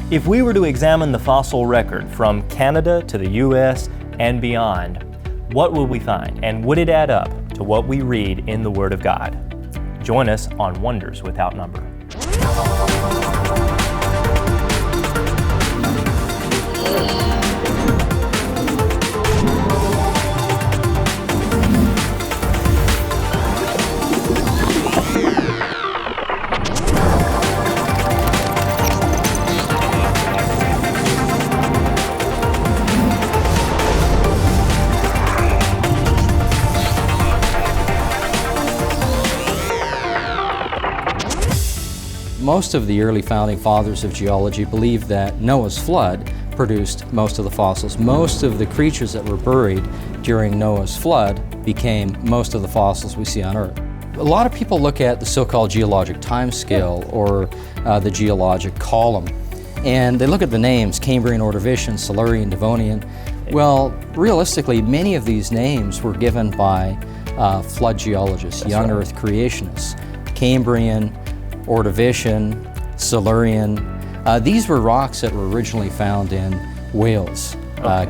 If we were to examine the fossil record from Canada to the US and beyond, what would we find? And would it add up to what we read in the Word of God? Join us on Wonders Without Number. Most of the early founding fathers of geology believed that Noah's flood produced most of the fossils. Most of the creatures that were buried during Noah's flood became most of the fossils we see on Earth. A lot of people look at the so-called geologic timescale, or the geologic column, and they look at the names Cambrian, Ordovician, Silurian, Devonian. Well, realistically, many of these names were given by flood geologists, young Earth creationists. Cambrian, Ordovician, Silurian. These were rocks that were originally found in Wales.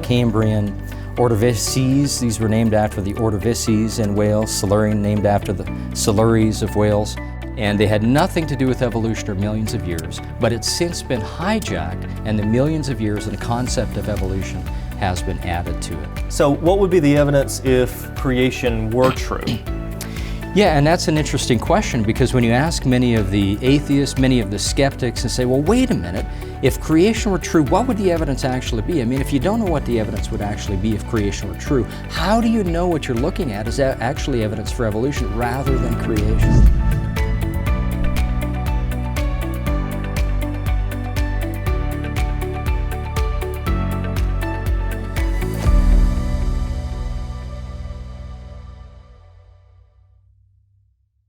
Cambrian, Ordovices, these were named after the Ordovices in Wales. Silurian, named after the Siluries of Wales. And they had nothing to do with evolution or millions of years, but it's since been hijacked, and the millions of years and the concept of evolution has been added to it. So what would be the evidence if creation were true? Yeah, and that's an interesting question, because when you ask many of the atheists, many of the skeptics, and say, well, wait a minute, if creation were true, what would the evidence actually be? I mean, if you don't know what the evidence would actually be if creation were true, how do you know what you're looking at is actually evidence for evolution rather than creation?